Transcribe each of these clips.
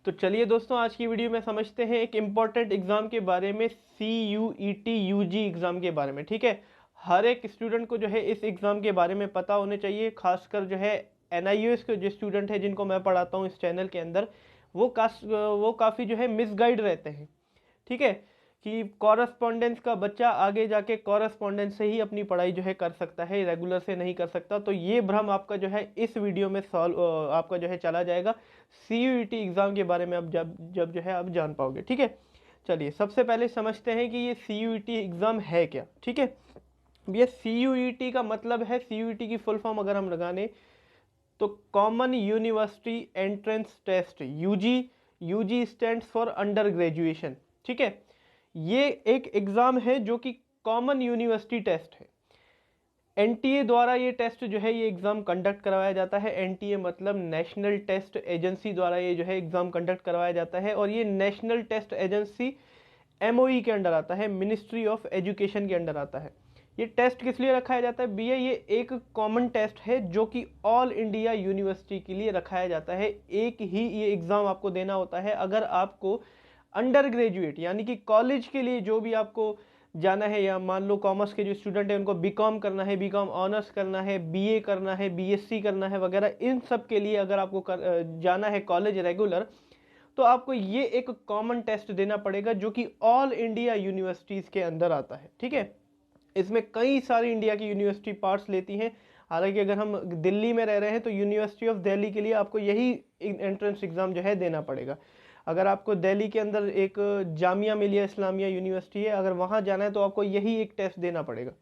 तो चलिए दोस्तों, आज की वीडियो में समझते हैं एक इम्पॉर्टेंट एग्जाम के बारे में, CUET UG एग्जाम के बारे में। ठीक है, हर एक स्टूडेंट को जो है इस एग्जाम के बारे में पता होने चाहिए। खासकर जो है NIOS के जो स्टूडेंट है जिनको मैं पढ़ाता हूँ इस चैनल के अंदर, वो काफ़ी जो है मिसगाइड रहते हैं। ठीक है, कि कॉरस्पॉन्डेंस का बच्चा आगे जाके कॉरस्पॉन्डेंस से ही अपनी पढ़ाई जो है कर सकता है, रेगुलर से नहीं कर सकता। तो ये भ्रम आपका जो है इस वीडियो में सॉल्व आपका जो है चला जाएगा। CUET एग्ज़ाम के बारे में अब जब जब जो है आप जान पाओगे। ठीक है, चलिए सबसे पहले समझते हैं कि ये CUET एग्ज़ाम है क्या। ठीक है, ये CUET का मतलब है, CUET की फुल फॉर्म अगर हम लगाने तो common university entrance test, UG stands for under graduation. ठीक है, ये एक एग्ज़ाम है जो कि कॉमन यूनिवर्सिटी टेस्ट है। NTA द्वारा ये टेस्ट जो है, ये एग्ज़ाम कंडक्ट करवाया जाता है। NTA मतलब नेशनल टेस्ट एजेंसी द्वारा ये जो है एग्ज़ाम कंडक्ट करवाया जाता है। और ये नेशनल टेस्ट एजेंसी MOE के अंडर आता है, मिनिस्ट्री ऑफ एजुकेशन के अंडर आता है। ये टेस्ट किस लिए रखाया जाता है भैया? ये एक कॉमन टेस्ट है जो कि ऑल इंडिया यूनिवर्सिटी के लिए रखाया जाता है। एक ही ये एग्ज़ाम आपको देना होता है अगर आपको अंडर ग्रेजुएट यानी कि कॉलेज के लिए जो भी आपको जाना है, या मान लो कॉमर्स के जो स्टूडेंट हैं उनको BCom करना है, BCom ऑनर्स करना है, BA करना है, BSc करना है वगैरह, इन सब के लिए अगर आपको जाना है कॉलेज रेगुलर, तो आपको ये एक कॉमन टेस्ट देना पड़ेगा जो कि ऑल इंडिया यूनिवर्सिटीज़ के अंदर आता है। ठीक है, इसमें कई सारी इंडिया की यूनिवर्सिटी पार्ट्स लेती हैं। हालांकि अगर हम दिल्ली में रह रहे हैं तो यूनिवर्सिटी ऑफ दिल्ली के लिए आपको यही एंट्रेंस एग्ज़ाम जो है देना पड़ेगा। अगर आपको दिल्ली के अंदर एक जामिया मिलिया इस्लामिया यूनिवर्सिटी है, अगर वहाँ जाना है तो आपको यही एक टेस्ट देना पड़ेगा।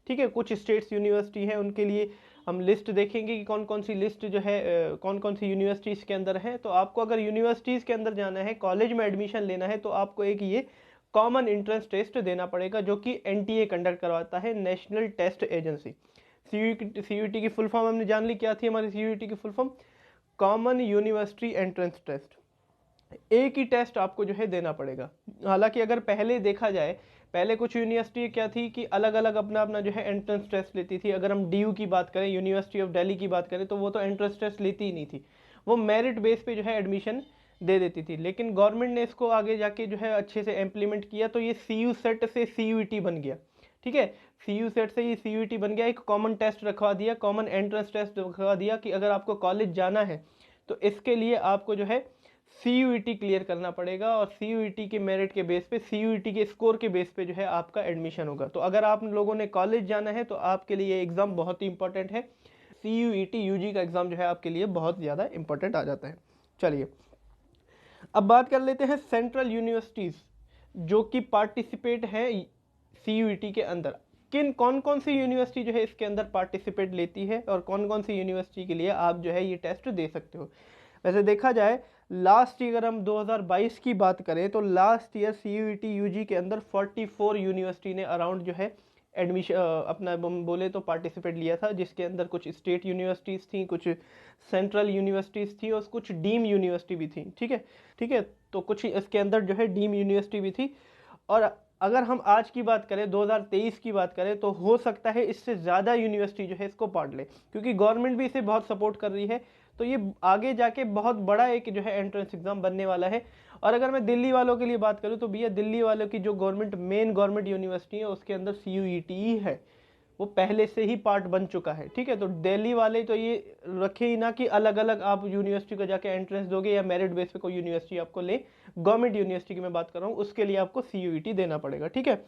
ठीक है, कुछ स्टेट्स यूनिवर्सिटी है उनके लिए हम लिस्ट देखेंगे कि कौन कौन सी लिस्ट जो है कौन कौन सी यूनिवर्सिटीज़ के अंदर है। तो आपको अगर यूनिवर्सिटीज़ के अंदर जाना है, कॉलेज में एडमिशन लेना है, तो आपको एक ये कॉमन एंट्रेंस टेस्ट देना पड़ेगा जो कि NTA कंडक्ट करवाता है, नेशनल टेस्ट एजेंसी। CUET की फुल फॉर्म हमने जान ली, क्या थी हमारी CUET की full form? Common university entrance test. एक ही टेस्ट आपको जो है देना पड़ेगा। हालांकि अगर पहले देखा जाए, पहले कुछ यूनिवर्सिटी क्या थी कि अलग अलग अपना अपना जो है एंट्रेंस टेस्ट लेती थी। अगर हम DU की बात करें, यूनिवर्सिटी ऑफ दिल्ली की बात करें, तो वो तो एंट्रेंस टेस्ट लेती ही नहीं थी, वो मेरिट बेस पे जो है एडमिशन दे देती थी। लेकिन गवर्नमेंट ने इसको आगे जाके जो है अच्छे से इम्प्लीमेंट किया, तो ये CU सेट से CUET बन गया। ठीक है, CU सेट से ये CUET बन गया, एक कॉमन टेस्ट रखवा दिया, कॉमन एंट्रेंस टेस्ट रखवा दिया कि अगर आपको कॉलेज जाना है तो इसके लिए आपको जो है CUET क्लियर करना पड़ेगा, और CUET के मेरिट के बेस पे, CUET के स्कोर के बेस पे जो है आपका एडमिशन होगा। तो अगर आप लोगों ने कॉलेज जाना है तो आपके लिए ये एग्ज़ाम बहुत ही इंपॉर्टेंट है। CUET UG का एग्ज़ाम जो है आपके लिए बहुत ज़्यादा इंपॉर्टेंट आ जाता है। चलिए अब बात कर लेते हैं सेंट्रल यूनिवर्सिटीज़ जो कि पार्टिसिपेट है CUET के अंदर। कौन कौन सी यूनिवर्सिटी जो है इसके अंदर पार्टिसिपेट लेती है, और कौन कौन सी यूनिवर्सिटी के लिए आप जो है ये टेस्ट दे सकते हो। वैसे देखा जाए, लास्ट ईयर हम 2022 की बात करें तो लास्ट ईयर CUET UG के अंदर 44 यूनिवर्सिटी ने अराउंड जो है एडमिशन अपना बोले तो पार्टिसिपेट लिया था, जिसके अंदर कुछ स्टेट यूनिवर्सिटीज़ थी, कुछ सेंट्रल यूनिवर्सिटीज़ थी, और कुछ डीम यूनिवर्सिटी भी थी। ठीक है, तो कुछ इसके अंदर जो है डीम यूनिवर्सिटी भी थी। और अगर हम आज की बात करें, 2023 की बात करें, तो हो सकता है इससे ज़्यादा यूनिवर्सिटी जो है इसको पार्ट ले, क्योंकि गवर्नमेंट भी इसे बहुत सपोर्ट कर रही है। तो ये आगे जाके बहुत बड़ा एक जो है एंट्रेंस एग्जाम बनने वाला है। और अगर मैं दिल्ली वालों के लिए बात करूँ तो भैया, दिल्ली वालों की जो मेन गवर्नमेंट यूनिवर्सिटी है उसके अंदर CUET ही है, वो पहले से ही पार्ट बन चुका है। ठीक है, तो दिल्ली वाले तो ये रखे ही ना कि अलग अलग आप यूनिवर्सिटी को जाके एंट्रेंस दोगे या मेरिट बेस पे कोई यूनिवर्सिटी आपको ले। गवर्नमेंट यूनिवर्सिटी की मैं बात कर रहा हूँ, उसके लिए आपको CUET देना पड़ेगा। ठीक है,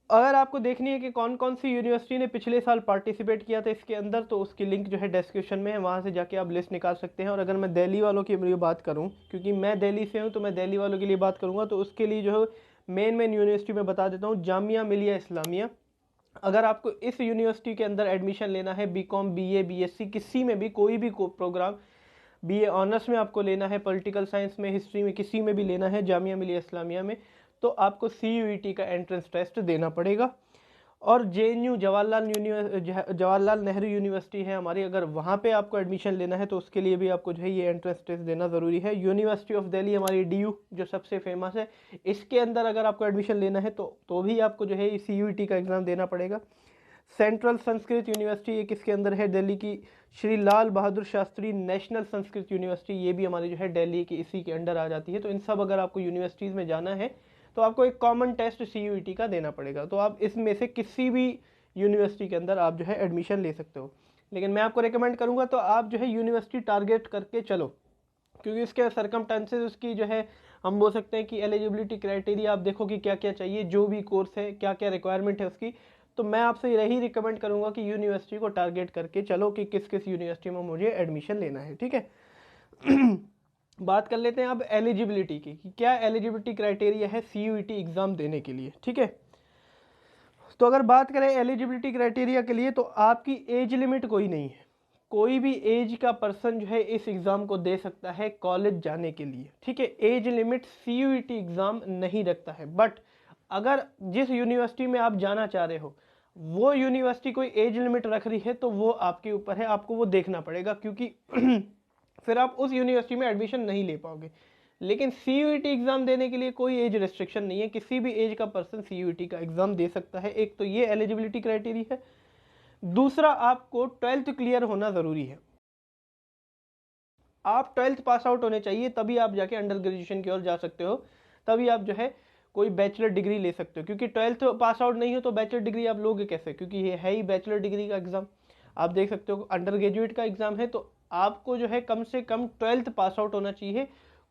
अगर आपको देखनी है कि कौन कौन सी यूनिवर्सिटी ने पिछले साल पार्टिसिपेट किया था इसके अंदर, तो उसकी लिंक जो है डिस्क्रिप्शन में है, वहाँ से जाके आप लिस्ट निकाल सकते हैं। और अगर मैं दिल्ली वालों की बात करूँ, क्योंकि मैं दिल्ली से हूँ, तो मैं दिल्ली वालों के लिए बात करूँगा, तो उसके लिए जो है मेन यूनिवर्सिटी में बता देता हूँ, जामिया मिलिया इस्लामिया। अगर आपको इस यूनिवर्सिटी के अंदर एडमिशन लेना है, BCom BA BSc किसी में भी कोई भी प्रोग्राम, BA ऑनर्स में आपको लेना है, पॉलिटिकल साइंस में, हिस्ट्री में, किसी में भी लेना है जामिया मिलिया इस्लामिया में, तो आपको CUET का एंट्रेंस टेस्ट देना पड़ेगा। और JNU जवाहरलाल नेहरू यूनिवर्सिटी है हमारी, अगर वहाँ पे आपको एडमिशन लेना है तो उसके लिए भी आपको जो है ये एंट्रेंस टेस्ट देना ज़रूरी है। यूनिवर्सिटी ऑफ दिल्ली हमारी DU जो सबसे फेमस है, इसके अंदर अगर आपको एडमिशन लेना है तो भी आपको जो है CUET का एग्ज़ाम देना पड़ेगा। सेंट्रल संस्कृत यूनिवर्सिटी एक इसके अंदर है दिल्ली की, श्री लाल बहादुर शास्त्री नेशनल संस्कृत यूनिवर्सिटी ये भी हमारी जो है दिल्ली की इसी के अंडर आ जाती है। तो इन सब अगर आपको यूनिवर्सिटीज़ में जाना है तो आपको एक कॉमन टेस्ट CUET का देना पड़ेगा। तो आप इसमें से किसी भी यूनिवर्सिटी के अंदर आप जो है एडमिशन ले सकते हो, लेकिन मैं आपको रिकमेंड करूँगा तो आप जो है यूनिवर्सिटी टारगेट करके चलो, क्योंकि इसके सरकमस्टेंसेस उसकी जो है हम बोल सकते हैं कि एलिजिबिलिटी क्राइटेरिया आप देखो कि क्या क्या चाहिए, जो भी कोर्स है क्या क्या रिक्वायरमेंट है उसकी। तो मैं आपसे यही रिकमेंड करूंगा कि यूनिवर्सिटी को टारगेट करके चलो कि किस किस यूनिवर्सिटी में मुझे एडमिशन लेना है, ठीक है। बात कर लेते हैं अब एलिजिबिलिटी की कि क्या एलिजिबिलिटी क्राइटेरिया है CUET एग्ज़ाम देने के लिए, ठीक है। तो अगर बात करें एलिजिबिलिटी क्राइटेरिया के लिए तो आपकी एज लिमिट कोई नहीं है, कोई भी एज का पर्सन जो है इस एग्ज़ाम को दे सकता है कॉलेज जाने के लिए, ठीक है। एज लिमिट CUET एग्ज़ाम नहीं रखता है, बट अगर जिस यूनिवर्सिटी में आप जाना चाह रहे हो वो यूनिवर्सिटी कोई एज लिमिट रख रही है तो वो आपके ऊपर है, आपको वो देखना पड़ेगा, क्योंकि फिर आप उस यूनिवर्सिटी में एडमिशन नहीं ले पाओगे। लेकिन CUET एग्ज़ाम देने के लिए कोई एज रिस्ट्रिक्शन नहीं है, किसी भी एज का पर्सन CUET का एग्ज़ाम दे सकता है। एक तो ये एलिजिबिलिटी क्राइटेरिया है। दूसरा, आपको 12th क्लियर होना ज़रूरी है, आप 12th पास आउट होने चाहिए, तभी आप जाके अंडर ग्रेजुएशन की ओर जा सकते हो, तभी आप जो है कोई बैचलर डिग्री ले सकते हो। क्योंकि 12th पास आउट नहीं हो तो बैचलर डिग्री आप लोगे कैसे, क्योंकि ये है ही बैचलर डिग्री का एग्ज़ाम। आप देख सकते हो अंडर ग्रेजुएट का एग्ज़ाम है, तो आपको जो है कम से कम 12th पास आउट होना चाहिए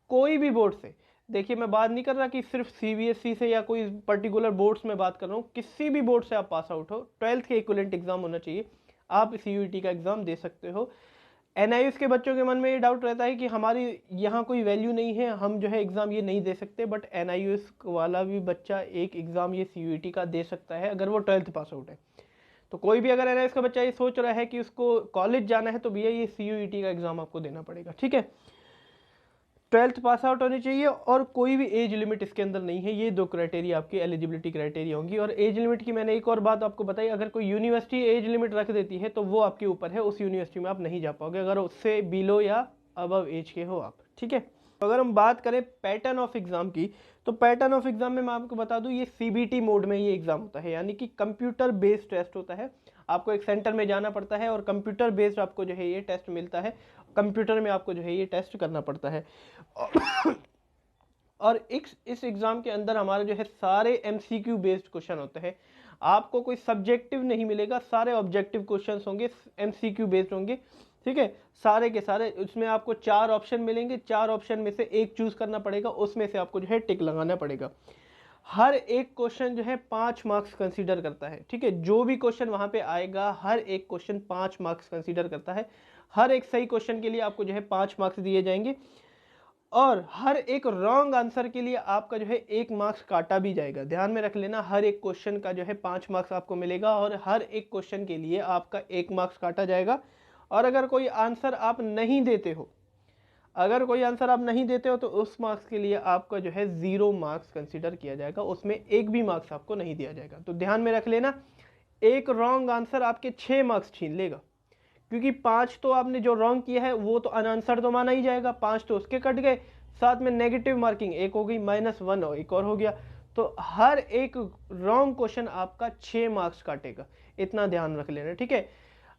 कोई भी बोर्ड से। देखिए मैं बात नहीं कर रहा कि सिर्फ CBSE से या कोई पर्टिकुलर बोर्ड्स में बात कर रहा हूँ, किसी भी बोर्ड से आप पास आउट हो 12th के इक्विवेलेंट एग्ज़ाम होना चाहिए, आप CUET का एग्ज़ाम दे सकते हो। NIOS के बच्चों के मन में ये डाउट रहता है कि हमारी यहाँ कोई वैल्यू नहीं है, हम जो है एग्ज़ाम ये नहीं दे सकते, बट NIOS वाला भी बच्चा एक एग्ज़ाम ये CUET का दे सकता है अगर वो 12th पास आउट है। तो कोई भी अगर NIOS का बच्चा ये सोच रहा है कि उसको कॉलेज जाना है तो भैया ये CUET का एग्ज़ाम आपको देना पड़ेगा, ठीक है। 12th पास आउट होनी चाहिए और कोई भी एज लिमिट इसके अंदर नहीं है, ये दो क्राइटेरिया आपकी एलिजिबिलिटी क्राइटेरिया होंगी। और एज लिमिट की मैंने एक और बात आपको बताई, अगर कोई यूनिवर्सिटी एज लिमिट रख देती है तो वो आपके ऊपर है, उस यूनिवर्सिटी में आप नहीं जा पाओगे अगर उससे बिलो या अबव एज के हो आप, ठीक है। तो अगर हम बात करें पैटर्न ऑफ एग्ज़ाम की, तो पैटर्न ऑफ एग्ज़ाम में मैं आपको बता दूं ये CBT मोड में ये एग्ज़ाम होता है, यानी कि कंप्यूटर बेस्ड टेस्ट होता है। आपको एक सेंटर में जाना पड़ता है और कंप्यूटर बेस्ड आपको जो है ये टेस्ट मिलता है, कंप्यूटर में आपको जो है ये टेस्ट करना पड़ता है। और इस एग्ज़ाम के अंदर हमारे जो है सारे MCQ बेस्ड क्वेश्चन होते हैं, आपको कोई सब्जेक्टिव नहीं मिलेगा, सारे ऑब्जेक्टिव क्वेश्चंस होंगे, MCQ बेस्ड होंगे, ठीक है। सारे के सारे उसमें आपको 4 ऑप्शन मिलेंगे, 4 ऑप्शन में से एक चूज करना पड़ेगा, उसमें से आपको जो है टिक लगाना पड़ेगा। हर एक क्वेश्चन जो है 5 मार्क्स कंसीडर करता है, ठीक है। जो भी क्वेश्चन वहां पे आएगा हर एक क्वेश्चन 5 मार्क्स कंसीडर करता है, हर एक सही क्वेश्चन के लिए आपको जो है 5 मार्क्स दिए जाएंगे और हर एक रॉन्ग आंसर के लिए आपका जो है 1 मार्क्स काटा भी जाएगा। ध्यान में रख लेना, हर एक क्वेश्चन का जो है 5 मार्क्स आपको मिलेगा और हर एक क्वेश्चन के लिए आपका 1 मार्क्स काटा जाएगा। और अगर कोई आंसर आप नहीं देते हो, अगर कोई आंसर आप नहीं देते हो तो उस मार्क्स के लिए आपका जो है 0 मार्क्स कंसीडर किया जाएगा, उसमें एक भी मार्क्स आपको नहीं दिया जाएगा। तो ध्यान में रख लेना, एक रॉन्ग आंसर आपके 6 मार्क्स छीन लेगा, क्योंकि 5 तो आपने जो रॉन्ग किया है वो तो अनआंसर तो माना ही जाएगा, 5 तो उसके कट गए, साथ में नेगेटिव मार्किंग एक हो गई, -1 और एक और हो गया। तो हर एक रॉन्ग क्वेश्चन आपका 6 मार्क्स काटेगा, इतना ध्यान रख लेना, ठीक है।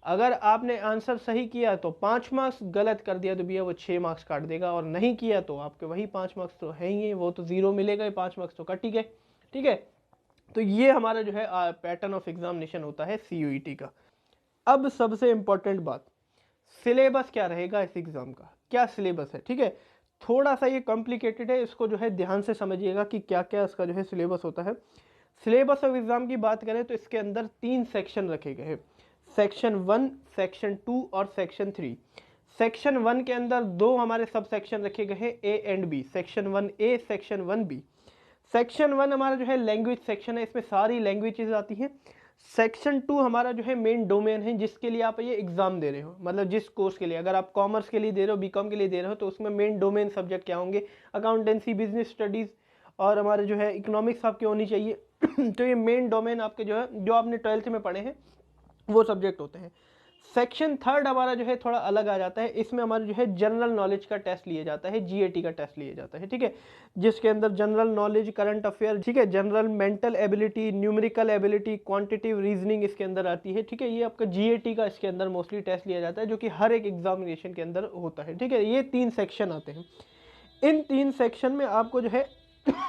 अगर आपने आंसर सही किया तो 5 मार्क्स, गलत कर दिया तो भैया वो 6 मार्क्स काट देगा, और नहीं किया तो आपके वही 5 मार्क्स तो है ही, वो तो 0 मिलेगा ही, 5 मार्क्स तो कट ही गए, ठीक है। तो ये हमारा जो है पैटर्न ऑफ एग्जामिनेशन होता है CUET का। अब सबसे इंपॉर्टेंट बात, सिलेबस क्या रहेगा इस एग्जाम का, क्या सिलेबस है, ठीक है। थोड़ा सा ये कॉम्प्लिकेटेड है, इसको जो है ध्यान से समझिएगा कि क्या क्या इसका जो है सिलेबस होता है। सिलेबस ऑफ एग्जाम की बात करें तो इसके अंदर 3 सेक्शन रखे गए हैं, सेक्शन 1, सेक्शन 2 और सेक्शन 3। सेक्शन 1 के अंदर 2 हमारे सब सेक्शन रखे गए हैं, A and B, section 1A, section 1B। Section 1 हमारा जो है लैंग्वेज सेक्शन है, इसमें सारी लैंग्वेजेस आती हैं। सेक्शन 2 हमारा जो है मेन डोमेन है, जिसके लिए आप ये एग्जाम दे रहे हो, मतलब जिस कोर्स के लिए, अगर आप कॉमर्स के लिए दे रहे हो, बीकॉम के लिए दे रहे हो, तो उसमें मेन डोमेन सब्जेक्ट क्या होंगे, अकाउंटेंसी, बिजनेस स्टडीज़ और हमारे जो है इकोनॉमिक्स आपके होनी चाहिए। तो ये मेन डोमेन आपके जो है, जो आपने 12th में पढ़े हैं वो सब्जेक्ट होते हैं। सेक्शन थर्ड हमारा जो है थोड़ा अलग आ जाता है, इसमें हमारा जो है जनरल नॉलेज का टेस्ट लिया जाता है, जीएटी का टेस्ट लिया जाता है, ठीक है, जिसके अंदर जनरल नॉलेज, करंट अफेयर, ठीक है, general mental ability, numerical ability, quantitative reasoning इसके अंदर आती है, ठीक है। ये आपका जीएटी का इसके अंदर मोस्टली टेस्ट लिया जाता है, जो कि हर एक एग्जामिनेशन के अंदर होता है, ठीक है। ये 3 सेक्शन आते हैं। इन 3 सेक्शन में आपको जो है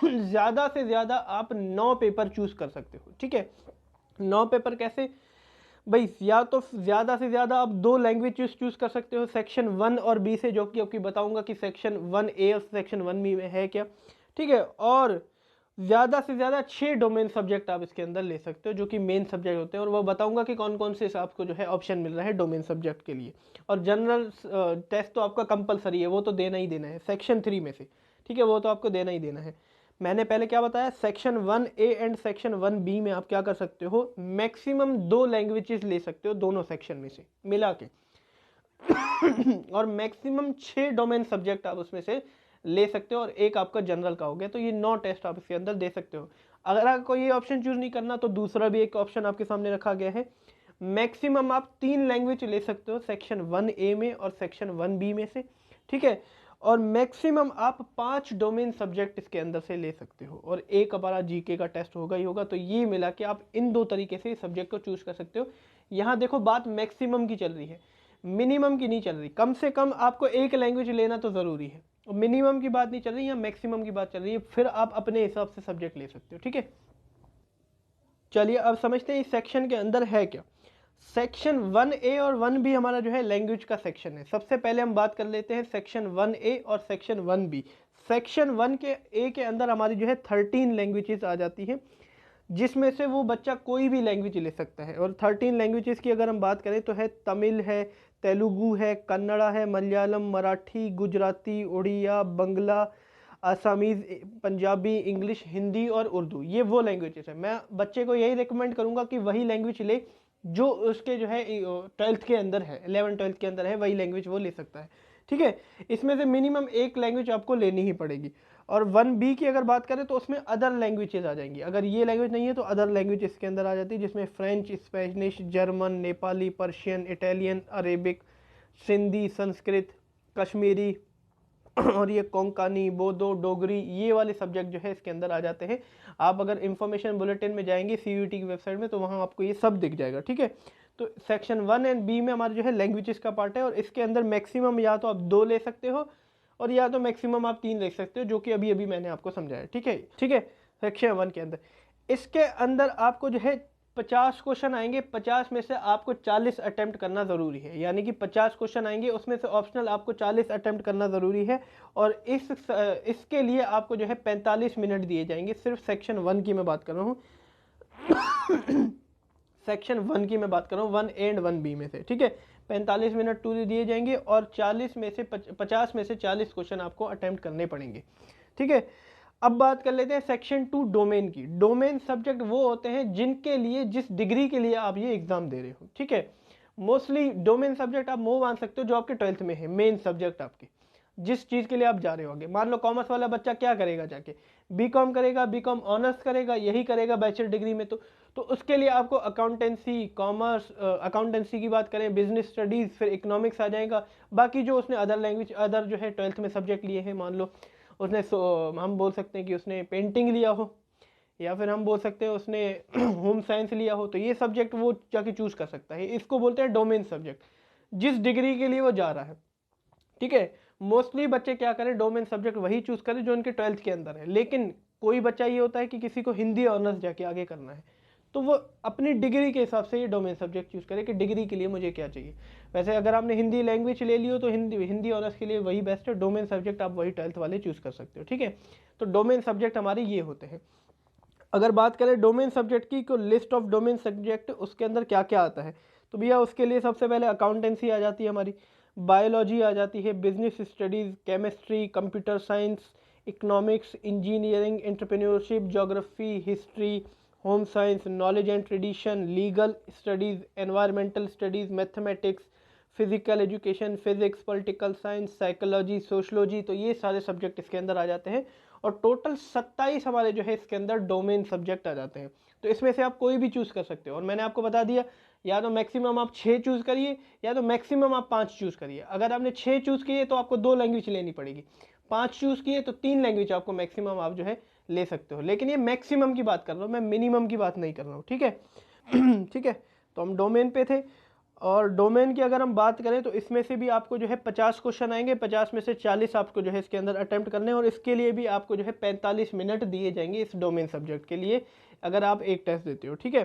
ज़्यादा से ज़्यादा आप 9 पेपर चूज कर सकते हो, ठीक है। 9 पेपर कैसे भाई, या तो ज़्यादा से ज़्यादा आप 2 लैंग्वेज चूज कर सकते हो सेक्शन 1 और बी से, जो कि आपकी बताऊंगा कि सेक्शन 1A और सेक्शन 1B में है क्या, ठीक है। और ज़्यादा से ज़्यादा 6 डोमेन सब्जेक्ट आप इसके अंदर ले सकते हो, जो कि मेन सब्जेक्ट होते हैं, और वो बताऊंगा कि कौन कौन से आपको जो है ऑप्शन मिल रहा है डोमेन सब्जेक्ट के लिए। और जनरल टेस्ट तो आपका कंपलसरी है, वो तो देना ही देना है सेक्शन 3 में से, ठीक है, वो तो आपको देना ही देना है। मैंने पहले क्या बताया, section 1A and section 1B में आप क्या कर सकते हो, मैक्सिमम 2 लैंग्वेजेस ले सकते हो दोनों सेक्शन में से मिला के और मैक्सिमम 6 डोमेन सब्जेक्ट आप उसमें से ले सकते हो, और एक आपका जनरल का हो गया। तो ये 9 टेस्ट आप इसके अंदर दे सकते हो। अगर आपको ये ऑप्शन चूज नहीं करना तो दूसरा भी एक ऑप्शन आपके सामने रखा गया है, मैक्सिमम आप 3 लैंग्वेज ले सकते हो सेक्शन 1A में और सेक्शन 1B में से, ठीक है। और मैक्सिमम आप 5 डोमेन सब्जेक्ट इसके अंदर से ले सकते हो, और एक हमारा जीके का टेस्ट होगा ही होगा। तो ये मिला के आप इन 2 तरीके से सब्जेक्ट को चूज कर सकते हो। यहाँ देखो बात मैक्सिमम की चल रही है, मिनिमम की नहीं चल रही। कम से कम आपको एक लैंग्वेज लेना तो ज़रूरी है, और मिनिमम की बात नहीं चल रही, या मैक्सिमम की बात चल रही है, फिर आप अपने हिसाब से सब्जेक्ट ले सकते हो, ठीक है। चलिए अब समझते हैं इस सेक्शन के अंदर है क्या। सेक्शन 1A और 1B हमारा जो है लैंग्वेज का सेक्शन है। सबसे पहले हम बात कर लेते हैं सेक्शन 1A और सेक्शन 1B। सेक्शन 1 के ए के अंदर हमारी जो है 13 लैंग्वेजेस आ जाती हैं, जिसमें से वो बच्चा कोई भी लैंग्वेज ले सकता है। और 13 लैंग्वेजेस की अगर हम बात करें तो है तमिल है, तेलुगु है, कन्नड़ा है, मलयालम, मराठी, गुजराती, उड़िया, बंगला, आसामीज़, पंजाबी, इंग्लिश, हिंदी और उर्दू। ये वो लैंग्वेजेस है। मैं बच्चे को यही रिकमेंड करूँगा कि वही लैंग्वेज ले जो उसके जो है 12th के अंदर है, 11th-12th के अंदर है, वही लैंग्वेज वो ले सकता है, ठीक है। इसमें से मिनिमम एक लैंग्वेज आपको लेनी ही पड़ेगी। और 1B की अगर बात करें तो उसमें अदर लैंग्वेजेस आ जाएंगी। अगर ये लैंग्वेज नहीं है तो अदर लैंग्वेज इसके अंदर आ जाती है, जिसमें French, Spanish, German, Nepali, Persian, Italian, Arabic, Sindhi, Sanskrit, Kashmiri और ये कोंकणी, बोडो, डोगरी, ये वाले सब्जेक्ट जो है इसके अंदर आ जाते हैं। आप अगर इंफॉर्मेशन बुलेटिन में जाएंगे सीयूईटी की वेबसाइट में तो वहाँ आपको ये सब दिख जाएगा, ठीक है। तो सेक्शन 1 एंड बी में हमारे जो है लैंग्वेजेस का पार्ट है, और इसके अंदर मैक्सिमम या तो आप 2 ले सकते हो, और या तो मैक्सिमम आप 3 ले सकते हो, जो कि अभी अभी मैंने आपको समझाया, ठीक है, ठीक है। सेक्शन 1 के अंदर, इसके अंदर आपको जो है 50 क्वेश्चन आएंगे। 50 में से आपको 40 अटेम्प्ट करना ज़रूरी है, यानी कि 50 क्वेश्चन आएंगे, उसमें से ऑप्शनल आपको 40 अटेम्प्ट करना ज़रूरी है। और इसके लिए आपको जो है 45 मिनट दिए जाएंगे। सिर्फ सेक्शन 1 की मैं बात कर रहा हूँ सेक्शन 1 की मैं बात कर रहा हूँ, 1A एंड 1B में से, ठीक है। 45 मिनट टू दिए जाएंगे, और 40 में से 50 में से 40 क्वेश्चन आपको अटेम्प्ट करने पड़ेंगे, ठीक है। अब बात कर लेते हैं सेक्शन 2 डोमेन की। डोमेन सब्जेक्ट वो होते हैं जिनके लिए, जिस डिग्री के लिए आप ये एग्जाम दे रहे हो, ठीक है। मोस्टली डोमेन सब्जेक्ट आप वो मान सकते हो जो आपके 12th में है, मेन सब्जेक्ट आपके, जिस चीज़ के लिए आप जा रहे होगे। मान लो कॉमर्स वाला बच्चा क्या करेगा, जाके बीकॉम करेगा, बीकॉम ऑनर्स करेगा, यही करेगा बैचलर डिग्री में। तो उसके लिए आपको अकाउंटेंसी, कॉमर्स, अकाउंटेंसी की बात करें, बिजनेस स्टडीज़, फिर इकोनॉमिक्स आ जाएगा। बाकी जो उसने अदर लैंग्वेज, अदर जो है 12th में सब्जेक्ट लिए हैं, मान लो उसने हम बोल सकते हैं कि उसने पेंटिंग लिया हो, या फिर हम बोल सकते हैं उसने होम साइंस लिया हो, तो ये सब्जेक्ट वो जाके चूज कर सकता है। इसको बोलते हैं डोमेन सब्जेक्ट, जिस डिग्री के लिए वो जा रहा है, ठीक है। मोस्टली बच्चे क्या करें, डोमेन सब्जेक्ट वही चूज करें जो उनके 12th के अंदर है। लेकिन कोई बच्चा ये होता है कि किसी को हिंदी ऑनर्स जाके आगे करना है, तो वो अपनी डिग्री के हिसाब से ये डोमेन सब्जेक्ट चूज करे कि डिग्री के लिए मुझे क्या चाहिए। वैसे अगर आपने हिंदी लैंग्वेज ले ली हो तो हिंदी ऑनर्स के लिए वही बेस्ट है। डोमेन सब्जेक्ट आप वही 12th वाले चूज कर सकते हो, ठीक है। तो डोमेन सब्जेक्ट हमारे ये होते हैं। अगर बात करें डोमेन सब्जेक्ट की, तो लिस्ट ऑफ डोमेन सब्जेक्ट उसके अंदर क्या क्या आता है, तो भैया उसके लिए सबसे पहले अकाउंटेंसी आ जाती है हमारी, बायोलॉजी आ जाती है, business studies, chemistry, computer science, economics, engineering, entrepreneurship, geography, history, home science, knowledge and tradition, legal studies, environmental studies, mathematics, physical education, physics, political science, psychology, sociology. तो ये सारे सब्जेक्ट इसके अंदर आ जाते हैं, और टोटल 27 हमारे जो है इसके अंदर डोमेन सब्जेक्ट आ जाते हैं। तो इसमें से आप कोई भी चूज़ कर सकते हो। और मैंने आपको बता दिया या तो मैक्सिमम आप 6 चूज़ करिए या तो मैक्सिमम आप 5 चूज़ करिए। अगर आपने 6 चूज़ किए तो आपको 2 लैंग्वेज लेनी पड़ेगी, 5 चूज़ किए तो 3 लैंग्वेज आपको मैक्सिमम आप जो है ले सकते हो। लेकिन ये मैक्सिमम की बात कर रहा हूँ मैं, मिनिमम की बात नहीं कर रहा हूँ, ठीक है। ठीक है, तो हम डोमेन पे थे, और डोमेन की अगर हम बात करें तो इसमें से भी आपको जो है 50 क्वेश्चन आएंगे, 50 में से 40 आपको जो है इसके अंदर अटेम्प्ट करने हैं, और इसके लिए भी आपको जो है 45 मिनट दिए जाएंगे इस डोमेन सब्जेक्ट के लिए, अगर आप एक टेस्ट देते हो, ठीक है।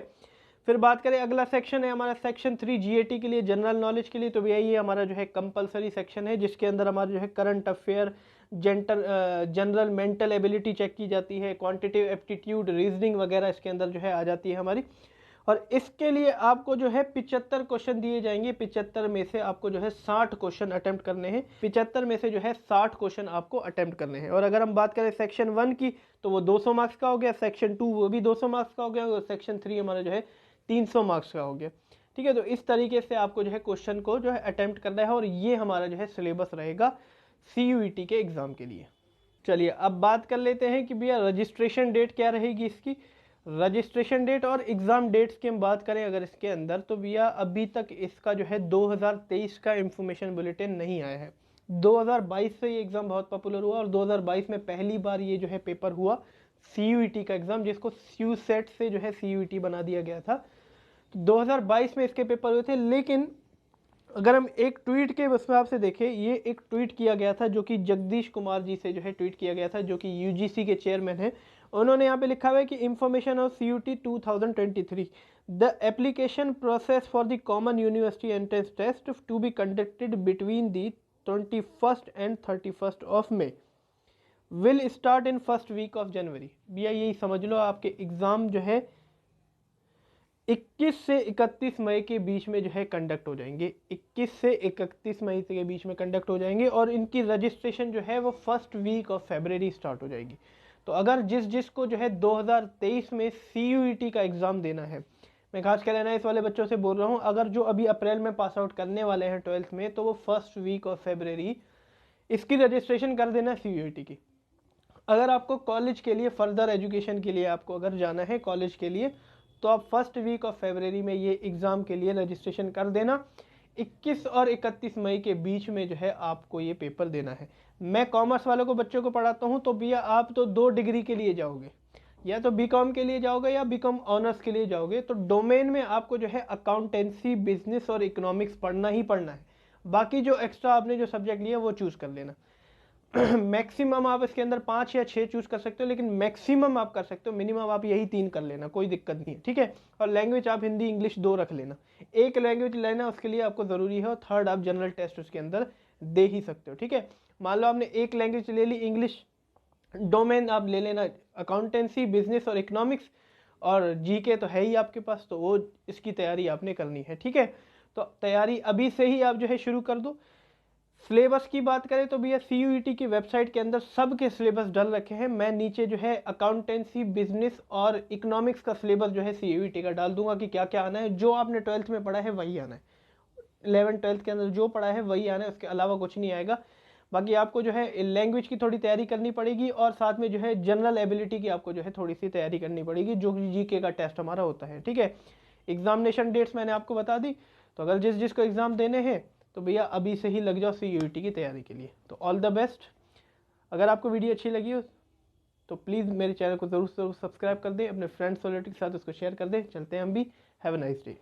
फिर बात करें, अगला सेक्शन है हमारा सेक्शन 3 जीएटी के लिए, जनरल नॉलेज के लिए। तो भैया ये हमारा जो है कंपलसरी सेक्शन है, जिसके अंदर हमारा जो है current affair, general mental ability check की जाती है, क्वांटिटेटिव एप्टीट्यूड, रीजनिंग वगैरह इसके अंदर जो है आ जाती है हमारी। और इसके लिए आपको जो है 75 क्वेश्चन दिए जाएंगे, 75 में से आपको जो है 60 क्वेश्चन अटेम्प्ट करने हैं, 75 में से जो है 60 क्वेश्चन आपको अटेम्प्ट करने हैं। और अगर हम बात करें सेक्शन 1 की तो वो 200 मार्क्स का हो गया, सेक्शन 2 वो भी 200 मार्क्स का हो गया, और सेक्शन 3 हमारा जो है 300 मार्क्स का हो गया, ठीक है। तो इस तरीके से आपको जो है क्वेश्चन को जो है अटेम्प्ट करना है, और ये हमारा जो है सिलेबस रहेगा CUET के एग्जाम के लिए। चलिए अब बात कर लेते हैं कि भैया रजिस्ट्रेशन डेट क्या रहेगी इसकी। रजिस्ट्रेशन डेट और एग्ज़ाम डेट्स की हम बात करें अगर इसके अंदर, तो भैया अभी तक इसका जो है 2023 का इंफॉर्मेशन बुलेटिन नहीं आया है। 2022 से ये एग्ज़ाम बहुत पॉपुलर हुआ, और 2022 में पहली बार ये जो है पेपर हुआ CUET का एग्ज़ाम, जिसको SUSET से जो है CUET बना दिया गया था। तो 2022 में इसके पेपर हुए थे, लेकिन अगर हम एक ट्वीट के हिसाब से देखें, ये एक ट्वीट किया गया था जो कि जगदीश कुमार जी से जो है ट्वीट किया गया था, जो कि UGC के चेयरमैन हैं। उन्होंने यहाँ पे लिखा हुआ है कि information of CUET 2023, the application process for the common university entrance test to be conducted between the 21st and 31st of May will start in first week of January. भैया यही समझ लो, आपके एग्ज़ाम जो है 21 से 31 मई के बीच में जो है कंडक्ट हो जाएंगे, 21 से 31 मई के बीच में कंडक्ट हो जाएंगे, और इनकी रजिस्ट्रेशन जो है वो फर्स्ट वीक ऑफ फरवरी स्टार्ट हो जाएगी। तो अगर जिसको जो है 2023 में CUET का एग्ज़ाम देना है, मैं खास कर लेना इस वाले बच्चों से बोल रहा हूँ, अगर जो अभी अप्रैल में पास आउट करने वाले हैं 12th में, तो वो फर्स्ट वीक ऑफ फरवरी इसकी रजिस्ट्रेशन कर देना CUET की। अगर आपको कॉलेज के लिए, फर्दर एजुकेशन के लिए आपको अगर जाना है कॉलेज के लिए, तो आप फर्स्ट वीक ऑफ फरवरी में ये एग्ज़ाम के लिए रजिस्ट्रेशन कर देना। 21 और 31 मई के बीच में जो है आपको ये पेपर देना है। मैं कॉमर्स वालों को बच्चों को पढ़ाता हूँ, तो भैया आप तो 2 डिग्री के लिए जाओगे, या तो BCom के लिए जाओगे या BCom ऑनर्स के लिए जाओगे। तो डोमेन में आपको जो है अकाउंटेंसी, बिजनेस और इकोनॉमिक्स पढ़ना ही पढ़ना है। बाकी जो एक्स्ट्रा आपने जो सब्जेक्ट लिया वो चूज़ कर लेना। मैक्सिमम आप इसके अंदर 5 या 6 चूज कर सकते हो, लेकिन मैक्सिमम आप कर सकते हो, मिनिमम आप यही 3 कर लेना, कोई दिक्कत नहीं है, ठीक है। और लैंग्वेज आप हिंदी इंग्लिश 2 रख लेना, एक लैंग्वेज लेना उसके लिए आपको ज़रूरी है, और थर्ड आप जनरल टेस्ट उसके अंदर दे ही सकते हो, ठीक है। मान लो आपने एक लैंग्वेज ले ली इंग्लिश, डोमेन आप ले लेना अकाउंटेंसी, बिजनेस और इकोनॉमिक्स, और GK तो है ही आपके पास, तो वो इसकी तैयारी आपने करनी है, ठीक है। तो तैयारी अभी से ही आप जो है शुरू कर दो। सिलेबस की बात करें तो भैया CUET की वेबसाइट के अंदर सबके सिलेबस डल रखे हैं। मैं नीचे जो है अकाउंटेंसी, बिजनेस और इकोनॉमिक्स का सिलेबस जो है CUET का डाल दूंगा कि क्या क्या आना है। जो आपने 12th में पढ़ा है वही आना है, 11th 12th के अंदर जो पढ़ा है वही आना है, उसके अलावा कुछ नहीं आएगा। बाकी आपको जो है लैंग्वेज की थोड़ी तैयारी करनी पड़ेगी, और साथ में जो है जनरल एबिलिटी की आपको जो है थोड़ी सी तैयारी करनी पड़ेगी, जो GK का टेस्ट हमारा होता है, ठीक है। एग्जामिनेशन डेट्स मैंने आपको बता दी, तो अगर जिसको एग्ज़ाम देने हैं तो भैया अभी से ही लग जाओ CUET की तैयारी के लिए। तो ऑल द बेस्ट। अगर आपको वीडियो अच्छी लगी हो तो प्लीज़ मेरे चैनल को ज़रूर सब्सक्राइब कर दें, अपने फ्रेंड्स रिलेटिव के साथ उसको शेयर कर दें। चलते हैं हम भी। Have a nice day.